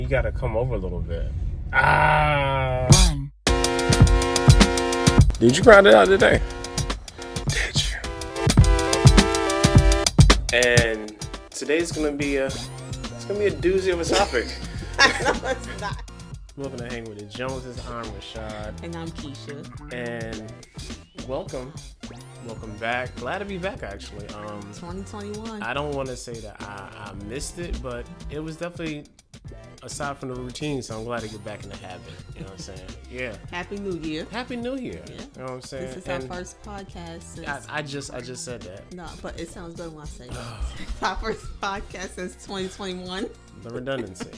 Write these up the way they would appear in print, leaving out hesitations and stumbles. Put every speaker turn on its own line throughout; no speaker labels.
You gotta come over a little bit. Ah. Did you grind it out today? Did you? And today's gonna be a doozy of a topic.
No, it's not.
We're gonna hang with the Joneses. I'm Rashad.
And I'm Kesha.
And welcome back. Glad to be back, actually.
2021.
I don't want to say that I missed it, but it was definitely aside from the routine, so I'm glad to get back in the habit. You know what I'm saying? Yeah.
Happy New Year.
Happy New Year.
Yeah.
You know what I'm saying?
This is our first podcast since...
I just said that.
No, but it sounds good when I say that. Our first podcast since 2021.
The redundancy.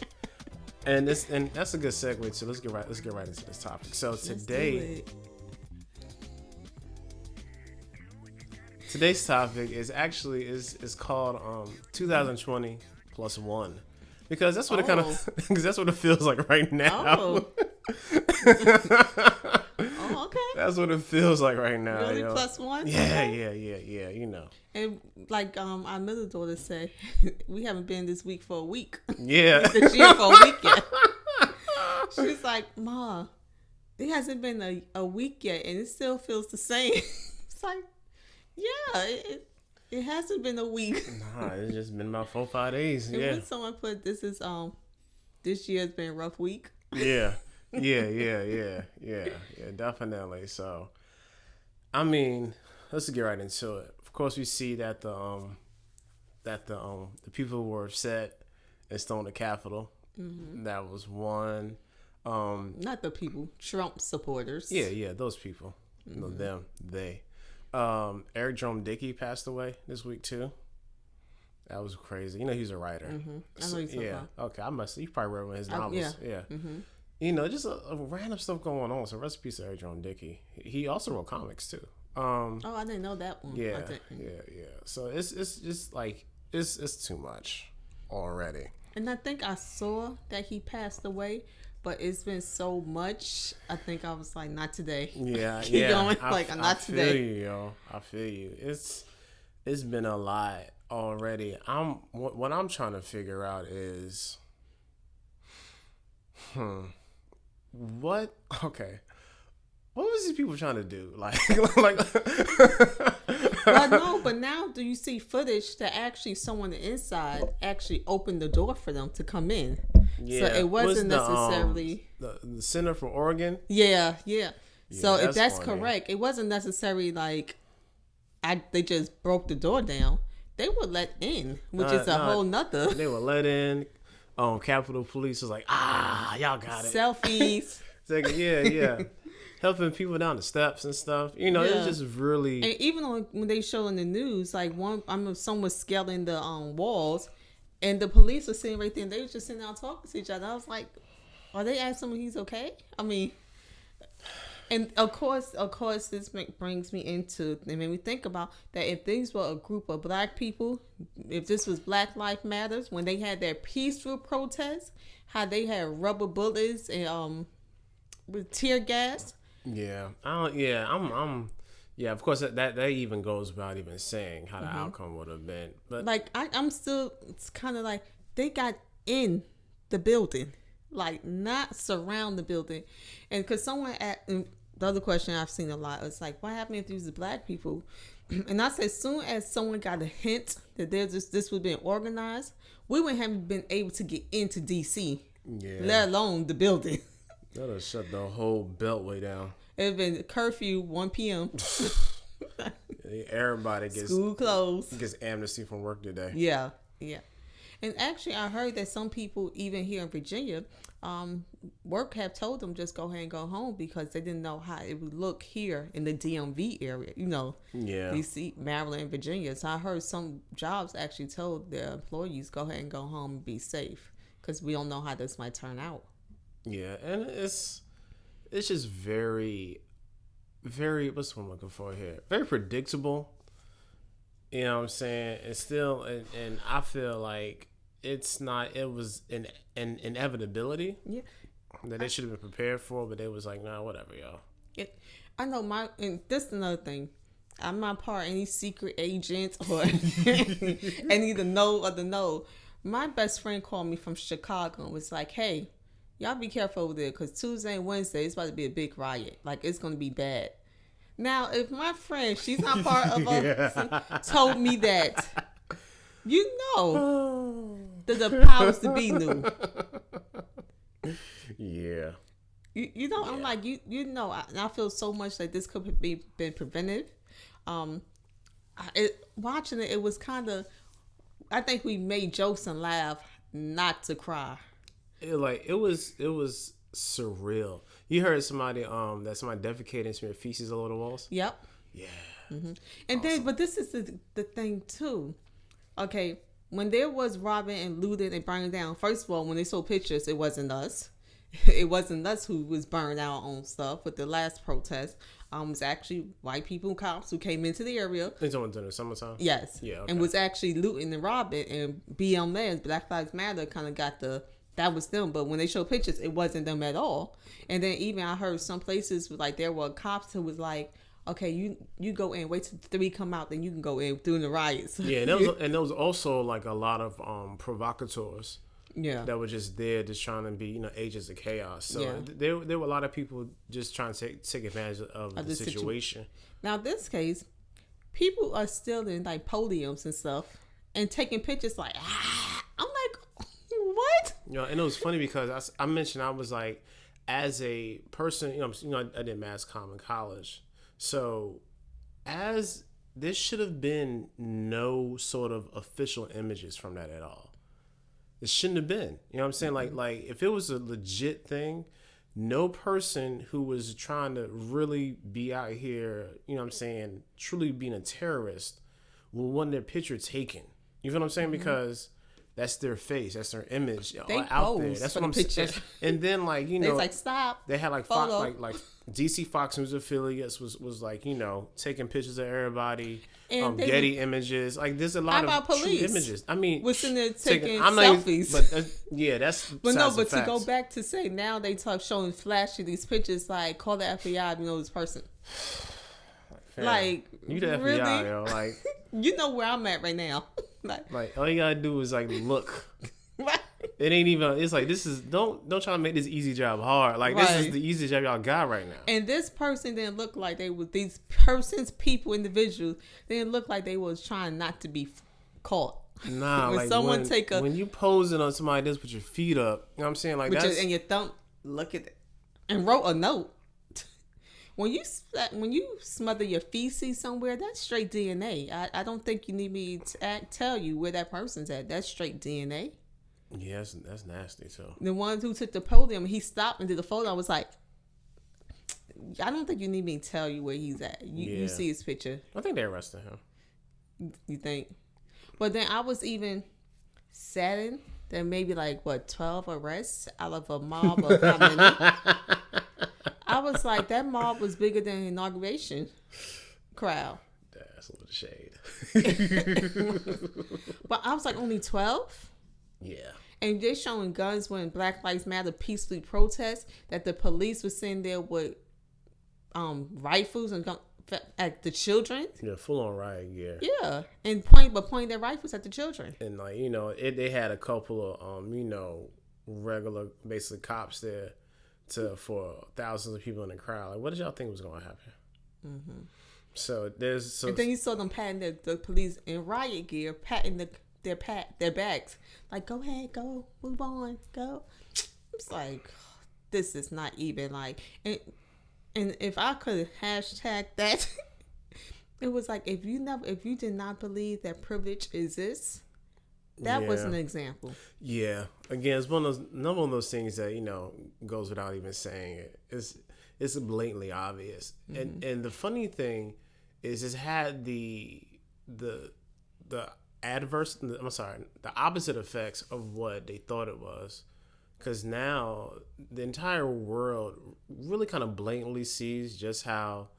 And that's a good segue too. Let's get right into this topic. So today's topic is actually is called 2020 plus one. Because that's what it because that's what it feels like right now.
Oh. Oh, okay.
That's what it feels like right now.
Really,
yo.
plus one?
Yeah,
Okay.
yeah. You know.
And like our middle daughter said, we haven't been this week for a week.
Yeah.
This year for a week yet. She's like, Ma, it hasn't been a week yet, and it still feels the same. It's like, yeah, it hasn't been a week.
Nah, it's just been about 4-5 days.
And
yeah.
when someone put this year's been a rough week.
Yeah, definitely. So, I mean, let's get right into it. Of course, we see that the people were upset and stormed the Capitol. Mm-hmm. That was one.
Not the people, Trump supporters.
Yeah, those people. Mm-hmm. No, them, they. Eric Jerome Dickey passed away this week too. That was crazy. You know, he's a writer.
Mm-hmm. I know he's about.
Okay, you probably read one of his novels. Yeah. Mm-hmm. You know, just a random stuff going on. So rest in peace to Eric Jerome Dickey. He also wrote comics too.
I didn't know that one.
Yeah. So it's just like it's too much already.
And I think I saw that he passed away, but it's been so much. I think I was like, not today.
Yeah,
Keep going. Not today.
I feel you. It's been a lot already. What I'm trying to figure out is, what was these people trying to do? Like.
Well, no, but now do you see footage that actually someone inside actually opened the door for them to come in?
Yeah.
So it wasn't necessarily
the Center for Oregon.
Yeah. So if that's
funny.
correct, it wasn't necessarily like they just broke the door down. They were let in, which is a whole nother.
They were let in. Capitol Police was like, y'all got it.
Selfies.
Yeah. Helping people down the steps and stuff. You know, it's just really.
And even when they show in the news, like someone was scaling the walls, and the police were sitting right there, and they were just sitting down talking to each other. I was like, are they asking him if he's okay? I mean, and of course, this brings me into, it made me think about that if these were a group of black people, if this was Black Lives Matters, when they had their peaceful protests, how they had rubber bullets and with tear gas.
Yeah, of course that even goes without even saying how the outcome would have been. But
like I'm still, it's kind of like they got in the building, like not surround the building. And because the other question I've seen a lot is like, what happened if these are black people? And I said, as soon as someone got a hint that this was being organized, we wouldn't have been able to get into DC, let alone the building.
That'll shut the whole beltway down.
It'd been curfew 1 p.m.
Everybody gets
school closed.
Gets amnesty from work today.
Yeah. And actually, I heard that some people, even here in Virginia, work have told them just go ahead and go home because they didn't know how it would look here in the DMV area. You know, DC, Maryland, Virginia. So I heard some jobs actually told their employees go ahead and go home and be safe because we don't know how this might turn out.
Yeah, and it's just very, very, what's what I'm looking for here? Very predictable. You know what I'm saying? It's still, and I feel like it was an inevitability that they should have been prepared for, but they was like, nah, whatever, y'all.
I know and this is another thing. I'm not part of any secret agent or any the know or the know. My best friend called me from Chicago and was like, "Hey, y'all be careful over there because Tuesday and Wednesday it's about to be a big riot. Like it's gonna be bad." Now, if my friend, she's not part of us, told me that, you know, that the powers to be knew.
Yeah.
You know, I'm like, you know, I feel so much like this could be been prevented. Watching it, it was kind of, I think we made jokes and laugh, not to cry.
It was surreal. You heard somebody that somebody defecated and smeared feces all over the walls?
Yep.
Yeah.
Mm-hmm. And then, but this is the thing too. Okay, when there was robbing and looting and burning down, first of all, when they saw pictures, it wasn't us. It wasn't us who was burned out on stuff. With the last protest, it was actually white people, cops who came into the area.
They talking during the summertime?
Yes.
Yeah. Okay.
And was actually looting and robbing. And BLM, Black Lives Matter, kind of got that was them. But when they showed pictures, it wasn't them at all. And then even I heard some places like there were cops who was like, okay, you go in, wait till 3 come out, then you can go in during the riots.
Yeah, and there was also like a lot of provocateurs.
Yeah.
That were just there, just trying to be, agents of chaos. So
Yeah.
there were a lot of people just trying to take advantage of the situation.
Now, this case, people are still in like podiums and stuff and taking pictures like, I'm like, what?
And it was funny because I mentioned I was like, as a person, I did mass comm in college, so as there should have been no sort of official images from that at all. It shouldn't have been. You know what I'm saying? Like if it was a legit thing, no person who was trying to really be out here, truly being a terrorist will want their picture taken. You feel what I'm saying? Because that's their face, that's their image
they
out there. That's what I'm saying. And then
they like stop.
They had like Fox, like DC Fox News affiliates was like taking pictures of everybody. Getty images, like there's a lot of police? True images. I mean,
was in there taking selfies.
That's.
But no, but to go back to say now they showing flashing these pictures like call the FBI to know this person.
Fam,
like
you the FBI,
really?
yo, like
you know where I'm at right now.
like all you gotta do is like look. It ain't even. It's like this is don't try to make this easy job hard. Like this is the easiest job y'all got right now.
And this person didn't look like they was individuals. They didn't look like they was trying not to be caught.
Nah, when like someone when you posing on somebody just put your feet up, you know what I'm saying? Like that's
and your thumb. Look at it and wrote a note. When you smother your feces somewhere, that's straight DNA. I don't think you need me to tell you where that person's at. That's straight DNA.
Yeah, that's nasty too.
The ones who took the podium, he stopped and did the photo. I was like, I don't think you need me to tell you where he's at. You see his picture.
I think they arrested him.
You think? But then I was even saddened that maybe 12 arrests out of a mob of how many? I was like, that mob was bigger than the inauguration crowd.
That's a little shade.
But I was like, only 12?
Yeah.
And they're showing guns when Black Lives Matter peacefully protest, that the police was sitting there with rifles and at the children.
Yeah, full on riot gear.
Yeah, and pointing their rifles at the children.
And they had a couple of regular basically cops there for thousands of people in the crowd. Like, what did y'all think was going to happen? Mm-hmm. So and
then you saw them patting the police in riot gear, patting their backs, like, go ahead, go, move on, go. It's like, this is not even like, and if I could hashtag that, it was like, if you did not believe that privilege exists, that was an example. Yeah,
again, it's one of those things that goes without even saying it. It's blatantly obvious, and the funny thing is, it's had the opposite effects of what they thought it was, because now the entire world really kind of blatantly sees just how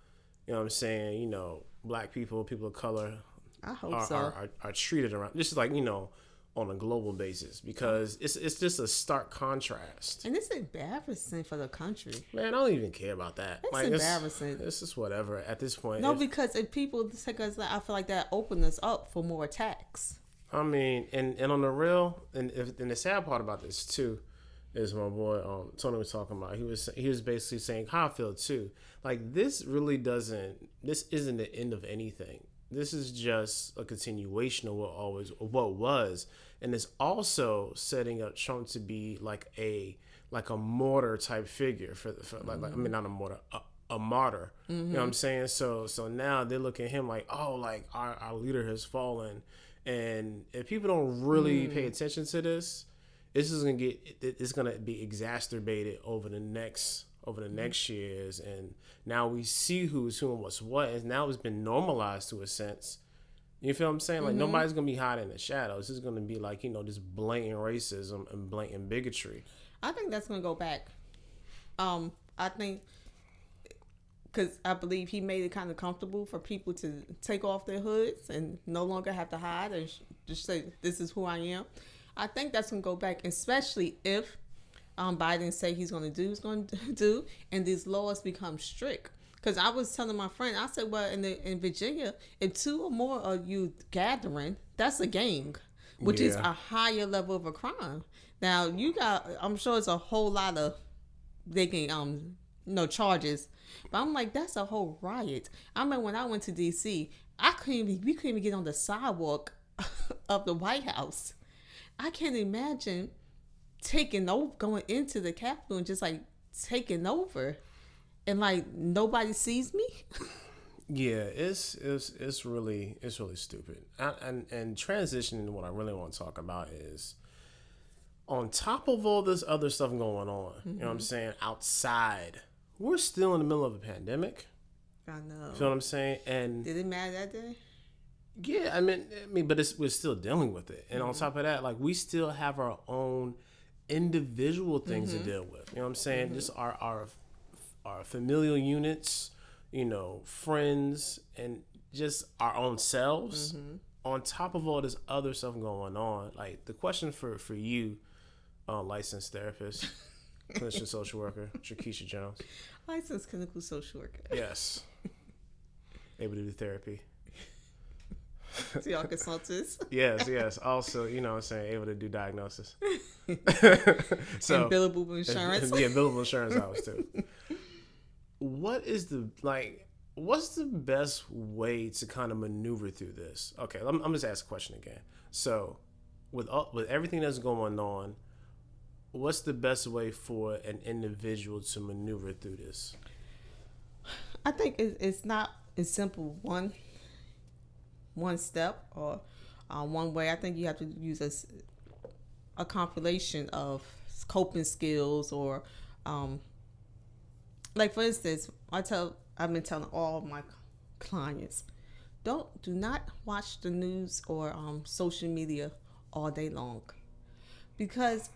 black people of color are treated around, just like on a global basis, because it's just a stark contrast.
And it's embarrassing for the country.
Man, I don't even care about that.
It's embarrassing.
It's just whatever at this point.
No, because if people take us, I feel like that opens us up for more attacks.
I mean, and on the real, and the sad part about this too, is my boy Tony was talking about. He was basically saying how I feel too. Like this really doesn't. This isn't the end of anything. This is just a continuation of what was, and it's also setting up Trump to be like a martyr type figure for like I mean not a martyr. A martyr, you know what I'm saying? So now they look at him like, oh, like our leader has fallen, and if people don't really pay attention to this, it's gonna be exacerbated over the next years, and now we see who's who and what's what, and now it's been normalized to a sense. You feel what I'm saying? Like nobody's gonna be hiding in the shadows. It's gonna be like this blatant racism and blatant bigotry.
I think that's gonna go back. I think. Because I believe he made it kind of comfortable for people to take off their hoods and no longer have to hide and just say, this is who I am. I think that's going to go back, especially if Biden say he's going to do, and these laws become strict. Because I was telling my friend, I said, well, in Virginia, if 2 or more of you gathering, that's a gang, which is a higher level of a crime. Now, I'm sure it's a whole lot of, they can, charges. But I'm like, that's a whole riot. I remember when I went to D.C., we couldn't even get on the sidewalk of the White House. I can't imagine going into the Capitol and just like taking over, and like nobody sees me.
Yeah, it's really stupid. And transitioning to what I really want to talk about is, on top of all this other stuff going on, you know what I'm saying, outside. We're still in the middle of a pandemic.
I know.
You know what I'm saying? And
did it matter that day?
Yeah, I mean, but we're still dealing with it. And on top of that, like we still have our own individual things to deal with. You know what I'm saying? Just our familial units, friends, and just our own selves. On top of all this other stuff going on, like the question for you, licensed therapist. Clinician social worker, Shakisha Jones.
Licensed clinical social worker.
Yes. Able to do therapy.
To y'all consultants.
Yes. Also, what I'm saying, able to do diagnosis. So
and billable insurance.
Yeah, billable insurance hours too. What's the best way to kind of maneuver through this? Okay, I'm just ask a question again. So with everything that's going on, what's the best way for an individual to maneuver through this?
I think it's not as simple one step or one way. I think you have to use a compilation of coping skills or, like for instance, I've been telling all my clients, do not watch the news or social media all day long, because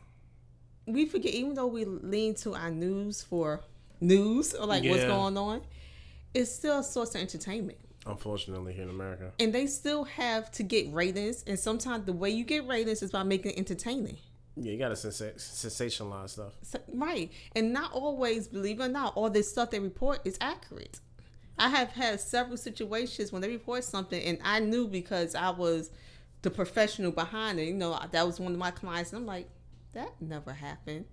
we forget, even though we lean to our news for news or like what's going on, it's still a source of entertainment.
Unfortunately, here in America. And
they still have to get ratings, and sometimes the way you get ratings is by making it entertaining.
Yeah, you got to sensationalize stuff.
Right. And not always, believe it or not, all this stuff they report is accurate. I have had several situations when they report something, and I knew because I was the professional behind it. That was one of my clients, and I'm like, that never happened.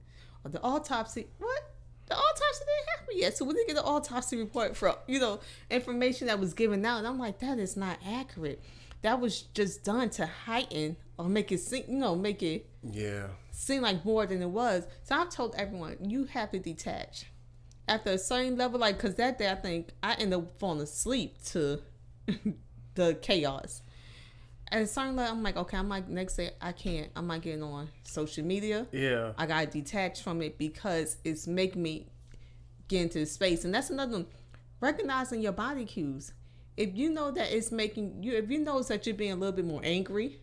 Or the autopsy, what? The autopsy didn't happen yet. So we didn't get the autopsy report from, information that was given out. And I'm like, that is not accurate. That was just done to heighten or make it seem, seem like more than it was. So I've told everyone, you have to detach. After a certain level, because that day I think I ended up falling asleep to the chaos. At a certain level, I'm like, okay, next day I'm not getting on social media.
Yeah.
I got to detach from it because it's making me get into the space. And that's another one. Recognizing your body cues. If you know that it's making you, if you notice that you're being a little bit more angry,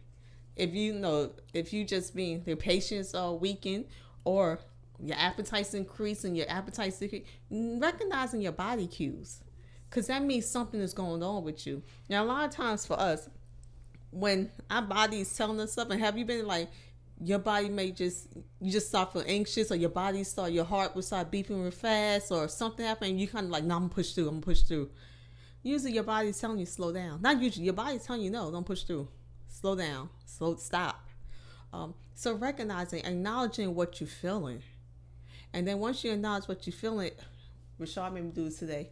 if you just being, your patience are weakened, or your appetite's increasing, your appetite's decreasing, recognizing your body cues. Because that means something is going on with you. Now, a lot of times for us, when our body is telling us something, have you been like, your body you just start feeling anxious, or your heart will start beeping real fast, or something happened, and you kind of like, no, I'm gonna push through. Usually your body's telling you slow down. Not usually, your body's telling you, no, don't push through. slow down, stop. So recognizing, acknowledging what you're feeling. And then once you acknowledge what you're feeling, Rashad made me do this today,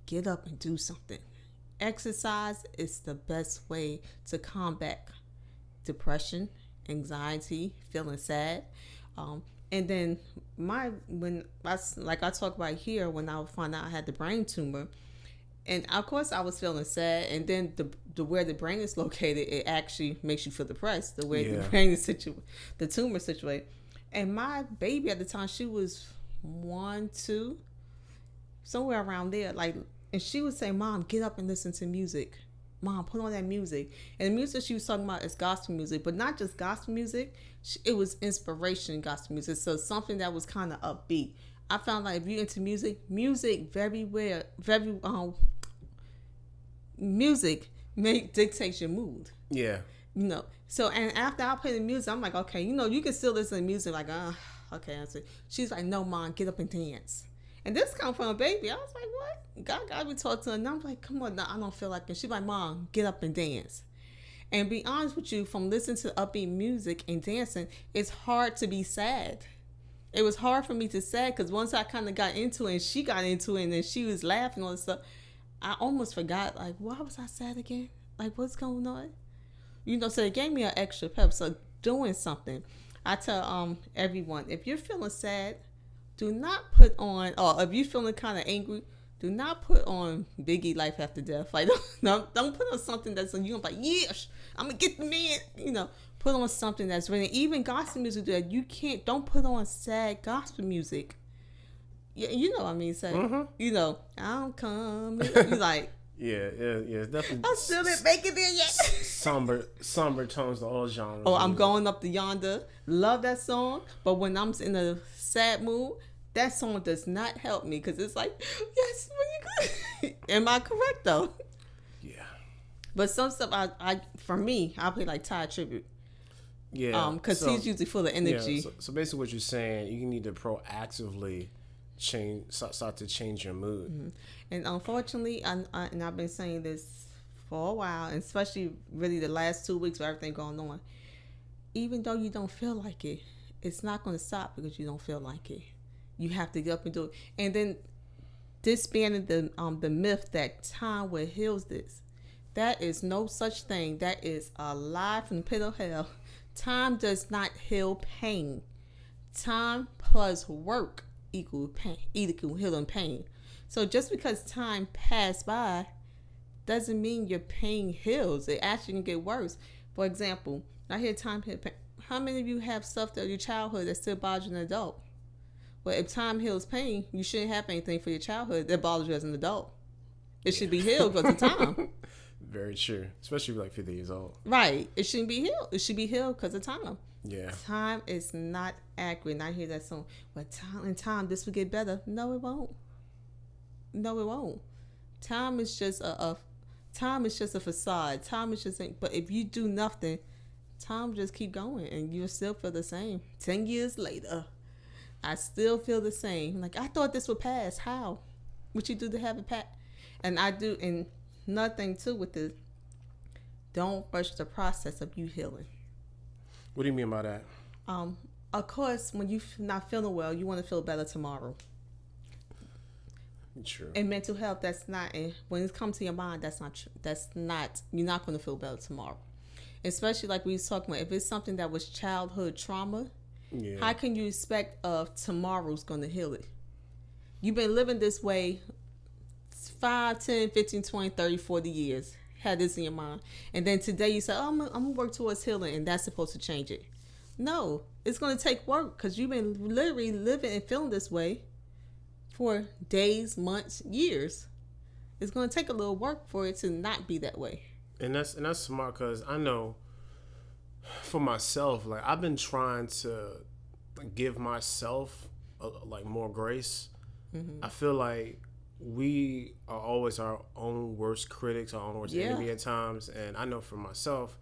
get up and do something. Exercise is the best way to combat depression, anxiety, feeling sad. And then when I talk about here, when I found out I had the brain tumor, and of course I was feeling sad, and then the where the brain is located, it actually makes you feel depressed. The way the brain is the tumor situated. And my baby at the time, she was 1, 2, somewhere around there. Like, and she would say, "Mom, get up and listen to music. Mom, put on that music." And the music she was talking about is gospel music, but not just gospel music. It was inspiration gospel music, so something that was kind of upbeat. I found like if you're into music music dictates your mood.
Yeah.
So and after I play the music, I'm like, okay, you can still listen to music, like, okay. I said, she's like, "No, Mom, get up and dance." And this come from a baby. I was like, what? God got me talking to her, and I'm like, come on, no, I don't feel like it. She's like, "Mom, get up and dance." And be honest with you, from listening to upbeat music and dancing, it's hard to be sad. It was hard for me to sad because once I kind of got into it and she got into it and then she was laughing and all this stuff, I almost forgot, like, why was I sad again? Like, what's going on? So it gave me an extra pep. So doing something. I tell everyone, if you're feeling sad, do not put on, or if you're feeling kind of angry, do not put on Biggie Life After Death. Like, don't put on something that's you're like, yes, I'm gonna get the man. Put on something that's really, even gospel music that you can't. Don't put on sad gospel music. Yeah, you know what I mean. Say, I'm coming. You like.
Yeah, it's definitely.
I still didn't make it in yet.
somber tones to all genres.
Oh, I'm going up to yonder. Love that song, but when I'm in a sad mood, that song does not help me because it's like, yes, when you am I correct though?
Yeah.
But some stuff for me, I play like Ty Tribute.
Yeah.
Because he's usually full of energy.
Yeah, so basically, what you're saying, you need to proactively start to change your mood.
Mm-hmm. And unfortunately, and I've been saying this for a while, and especially really the last 2 weeks with everything going on. Even though you don't feel like it, it's not going to stop because you don't feel like it. You have to get up and do it. And then disbanding the myth that time will heal this. That is no such thing. That is a lie from the pit of hell. Time does not heal pain. Time plus work equal healing pain. So just because time passed by doesn't mean your pain heals. It actually can get worse. For example, I hear time heal pain. How many of you have stuff that your childhood that still bothers you as an adult? Well, if time heals pain, you shouldn't have anything for your childhood that bothers you as an adult. It should be healed because of time.
Very true. Especially if you're like 50 years old.
Right. It shouldn't be healed. It should be healed because of time.
Yeah.
Time is not accurate. And I hear that song, well, time, this will get better. No, it won't. No, it won't. Time is just a facade. Time is just, but if you do nothing, time just keep going and you'll still feel the same. 10 years later, I still feel the same. Like, I thought this would pass. How? What you do to have it pass? And I do, and nothing too with this. Don't rush the process of you healing.
What do you mean by that?
Of course, when you're not feeling well, you want to feel better tomorrow.
True.
And mental health, that's not, and when it comes to your mind, that's not true. You're not going to feel better tomorrow. Especially like we was talking about, if it's something that was childhood trauma, how can you expect tomorrow's going to heal it? You've been living this way 5, 10, 15, 20, 30, 40 years. Had this in your mind. And then today you say, I'm going to work towards healing, and that's supposed to change it. No, it's going to take work because you've been literally living and feeling this way for days, months, years. It's going to take a little work for it to not be that way.
And that's smart because I know for myself, like I've been trying to give myself like more grace. Mm-hmm. I feel like we are always our own worst critics, our own worst enemy at times. And I know for myself,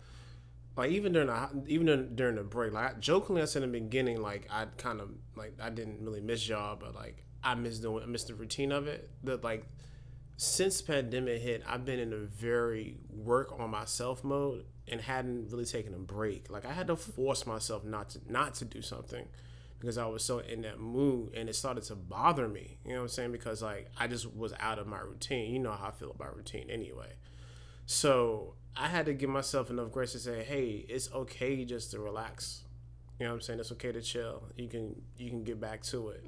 like even during the break, like jokingly I said in the beginning, like I kind of like I didn't really miss y'all, but like I missed the routine of it. That like since the pandemic hit, I've been in a very work on myself mode and hadn't really taken a break. Like I had to force myself not to do something because I was so in that mood, and it started to bother me. You know what I'm saying? Because like I just was out of my routine. You know how I feel about routine anyway. So I had to give myself enough grace to say, hey, it's okay just to relax. You know what I'm saying? It's okay to chill. You can get back to it.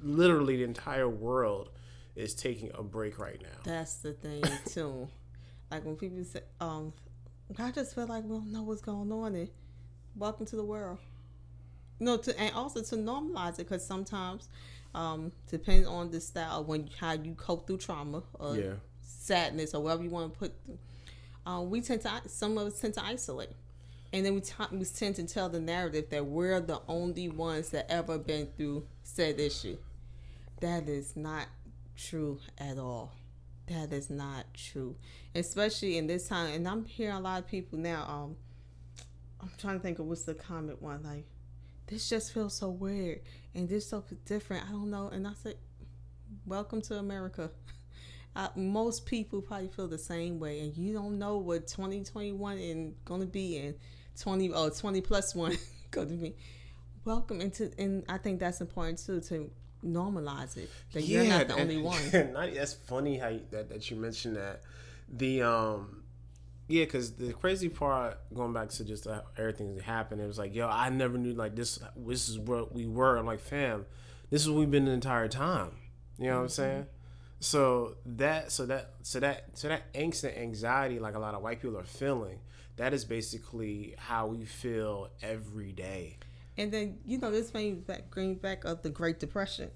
Literally the entire world is taking a break right now.
That's the thing too. Like when people say, I just feel like we don't know what's going on. And welcome to the world. No, and also to normalize it, because sometimes, depending on the style, how you cope through trauma or sadness or whatever you want to put, some of us tend to isolate, and then we tend to tell the narrative that we're the only ones that ever been through said issue. That is not true at all. That is not true, especially in this time. And I'm hearing a lot of people now. I'm trying to think of what's the comment one, like, this just feels so weird and this so different. I don't know. And I said, welcome to America. Most people probably feel the same way, and you don't know what 2021 is going to be, and 20 plus one going to be. Welcome and I think that's important too, to normalize it, that you're not the only one.
That's funny how that you mentioned that. Because the crazy part, going back to just everything that happened, it was like, yo, I never knew like this is what we were. I'm like, fam, this is what we've been the entire time. You know what I'm saying? So that angst and anxiety, like a lot of white people are feeling, that is basically how we feel every day.
And then, this brings back of the Great Depression.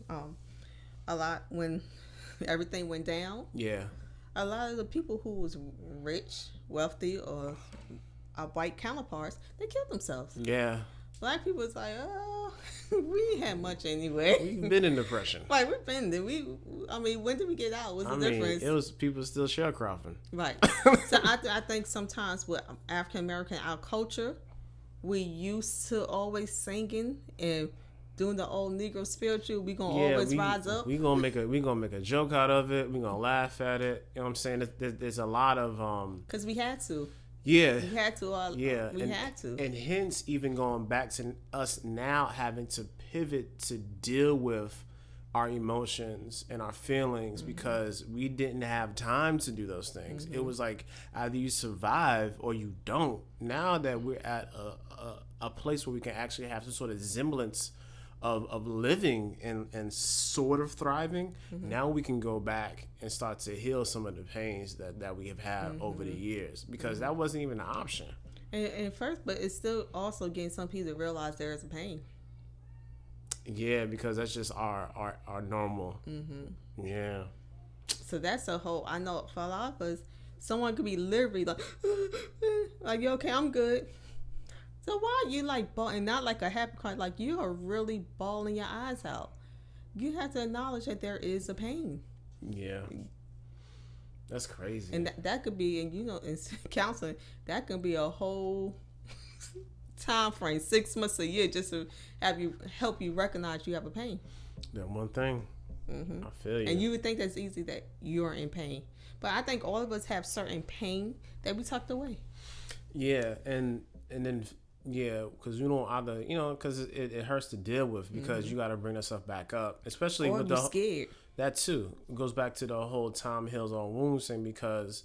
A lot when everything went down. Yeah. A lot of the people who was rich, wealthy, or white counterparts, they killed themselves. Yeah. Black people was like, oh, we ain't had much anyway.
We've been in depression.
Like, we've been there. When did we get out? What's the difference?
It was people still sharecropping.
Right. So I think sometimes with African American, our culture, we used to always singing and doing the old Negro spiritual. We gonna always rise up.
We gonna make a joke out of it. We gonna laugh at it. You know what I'm saying? There's a lot of
because we had to.
Yeah,
we had to. We had to,
and hence even going back to us now having to pivot to deal with our emotions and our feelings, because we didn't have time to do those things. It was like either you survive or you don't. Now that we're at a place where we can actually have some sort of semblance of living and sort of thriving, now we can go back and start to heal some of the pains that we have had over the years, because that wasn't even an option.
And first, but it's still also getting some people to realize there is a pain.
Yeah, because that's just our normal. Yeah.
So that's a whole. I know for a lot of us, someone could be literally like, you okay? I'm good. So why are you like bawling? Not like a happy cry, like you are really bawling your eyes out. You have to acknowledge that there is a pain.
Yeah. That's crazy.
And that could be, and in counseling, that can be a whole time frame, 6 months, a year, just to help you recognize you have a pain.
That one thing. I feel you.
And you would think that's easy, that you're in pain. But I think all of us have certain pain that we tucked away.
Yeah, and then... Yeah, because you don't either, because it hurts to deal with, because you got to bring that stuff back up, especially
or
with
scared.
That too. It goes back to the whole time heals all wounds thing, because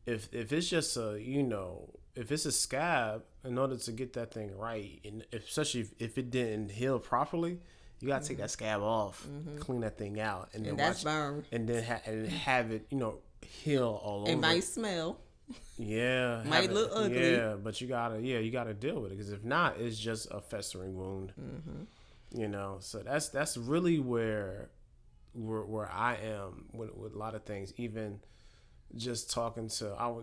if it's just if it's a scab, in order to get that thing right, and especially if it didn't heal properly, you got to take that scab off, clean that thing out, and then
that's burn,
and then have it heal all over.
It might smell.
Yeah,
might look ugly.
Yeah, but you gotta deal with it, because if not, it's just a festering wound. So that's really where I am with a lot of things. Even just I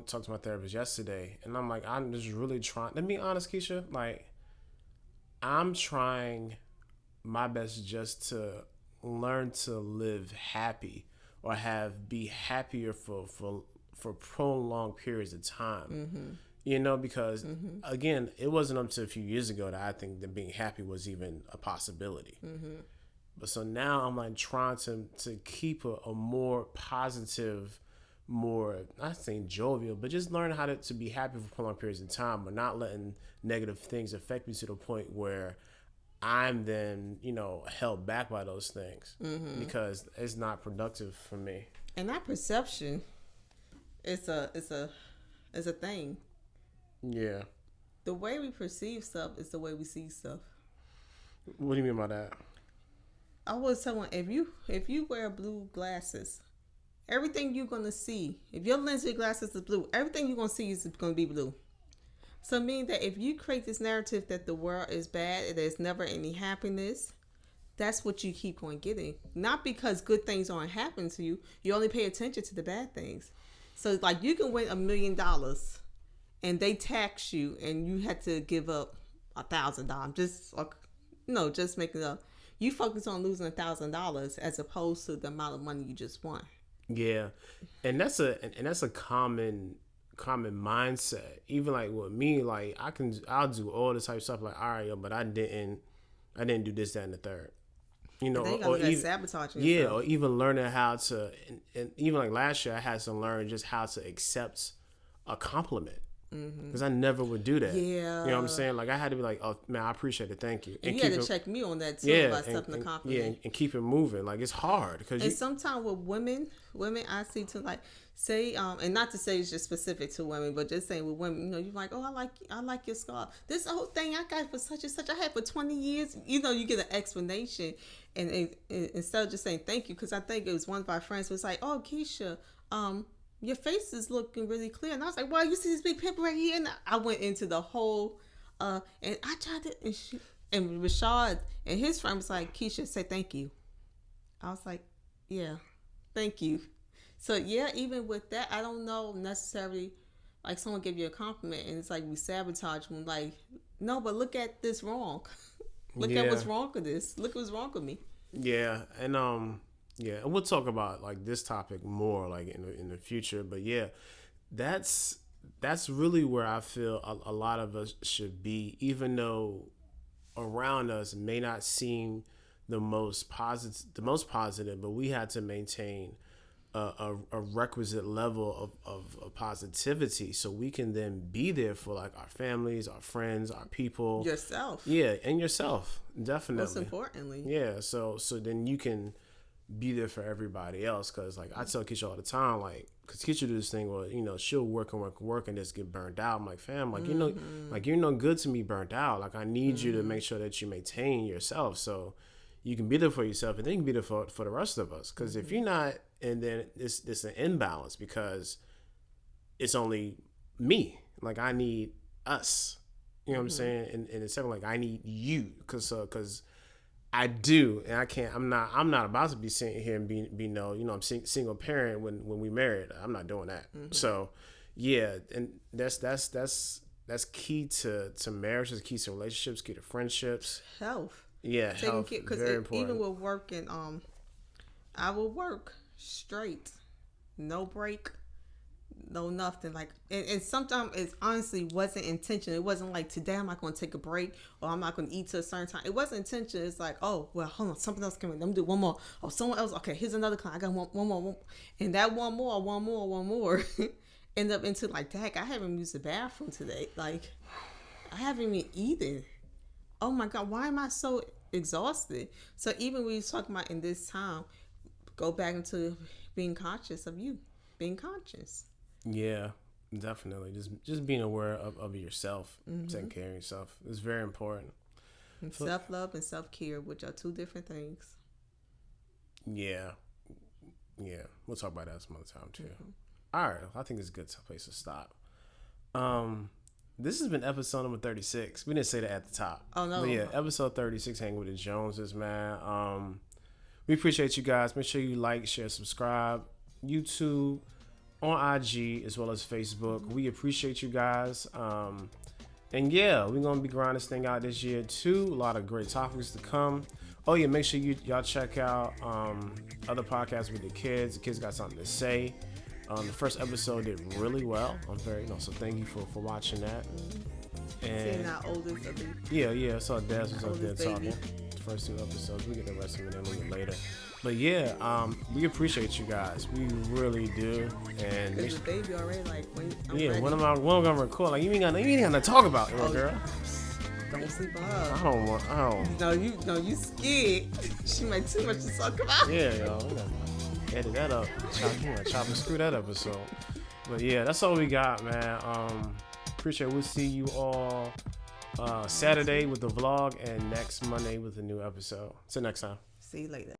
talked to my therapist yesterday, and I'm like, I'm just really trying. To be honest, Kesha, like I'm trying my best just to learn to live happy, or be happier for prolonged periods of time, because again, it wasn't until a few years ago that I think that being happy was even a possibility. But so now I'm like trying to keep a more positive, more not saying jovial, but just learn how to be happy for prolonged periods of time, but not letting negative things affect me to the point where I'm then, held back by those things because it's not productive for me.
And that perception is a thing.
Yeah.
The way we perceive stuff is the way we see stuff.
What do you mean by that?
I was telling if you wear blue glasses, everything you're gonna see, if your lens of glasses is blue, everything you're gonna see is gonna be blue. So meaning that if you create this narrative that the world is bad and there's never any happiness, that's what you keep on getting. Not because good things aren't happening to you. You only pay attention to the bad things. So like you can win $1 million and they tax you and you had to give up $1,000. Just making up. You focus on losing $1,000 as opposed to the amount of money you just won.
Yeah, and that's a common mindset. Even like with me, like I'll do all this type of stuff. Like, all right, yo, but I didn't do this, that, and the third.
Or even sabotaging yourself.
Yeah, or even learning how to, and even like last year, I had to learn just how to accept a compliment. Because I never would do that.
Yeah.
You know what I'm saying? Like, I had to be like, oh, man, I appreciate it. Thank you.
And you had to check me on that, too, about accepting the compliment.
Yeah, and keep it moving. Like, it's hard.
And sometimes with women, I see to, like, say, and not to say it's just specific to women, but just saying with women, you're like, oh, I like your scarf. This whole thing I got for such and such, I had for 20 years. You get an explanation. And instead of just saying thank you, because I think it was one of our friends was like, oh, Kesha, your face is looking really clear. And I was like, well, you see this big pimple right here? And I went into the whole, and I tried to, and Rashad and his friend was like, Kesha, say thank you. I was like, yeah, thank you. So, yeah, even with that, I don't know necessarily, like someone give you a compliment and it's like we sabotage them. Like, no, but look at this wrong. Look at what's wrong with this. Look what's wrong with me.
Yeah, and yeah, and we'll talk about like this topic more like in the future. But yeah, that's really where I feel a lot of us should be, even though around us may not seem the most positive, but we had to maintain a requisite level of positivity so we can then be there for like our families, our friends, our people,
yourself.
Yeah, and yourself, definitely.
Most importantly.
Yeah, so then you can be there for everybody else. Because like I tell Kesha all the time, like, because Kesha do this thing where she'll work and just get burnt out. I'm like, fam, like like you're no good to me burnt out. Like I need you to make sure that you maintain yourself so you can be there for yourself and then you can be there for the rest of us. Because if you're not, and then it's an imbalance because it's only me. Like I need us. You know what I'm saying? And it's something like I need you because I do, and I can't. I'm not about to be sitting here and be no. I'm single parent when we married. I'm not doing that. So, yeah, and that's key to marriage. It's key to relationships. Key to friendships.
Health.
Yeah, health. Very important.
Even with working, I will work straight, no break. No, nothing. Like, and sometimes it honestly wasn't intentional. It wasn't like today I'm not going to take a break or I'm not going to eat to a certain time. It wasn't intentional. It's like, oh, well, hold on, something else coming. Let me do one more. Oh, someone else. Okay, here's another client. I got one more. And that one more end up into like, dang, I haven't used the bathroom today. Like, I haven't even eaten. Oh my God, why am I so exhausted? So even when you talk about in this time, go back into being conscious of you, being conscious.
Yeah, definitely. Just being aware of yourself, taking care of yourself is very important.
And self-love and self-care, which are two different things.
Yeah. We'll talk about that some other time too. All right, I think it's a good place to stop. This has been episode number 36. We didn't say that at the top.
Oh no.
But yeah, episode 36, hanging with the Joneses, man. We appreciate you guys. Make sure you like, share, subscribe. YouTube, on IG as well as Facebook. We appreciate you guys. And yeah, we're gonna be grinding this thing out this year too. A lot of great topics to come. Oh yeah, make sure y'all check out other podcasts with the kids. The kids got something to say. The first episode did really well. I'm very so thank you for watching that. And
seeing our oldest of the
yeah, so Des was up there talking. first 2 episodes. We get the rest of it in a little later. But yeah, we appreciate you guys. We really do. And
Is the baby already like? I'm
yeah,
ready.
when am I gonna record? Like you ain't gonna talk about it, girl.
Don't sleep on her.
I don't.
No, you scared. She might too much to talk about.
Yeah, yo, we gotta edit that up. Chop and screw that episode. But yeah, that's all we got, man. Appreciate it. We'll see you all Saturday with the vlog and next Monday with a new episode. Till next time.
See you later.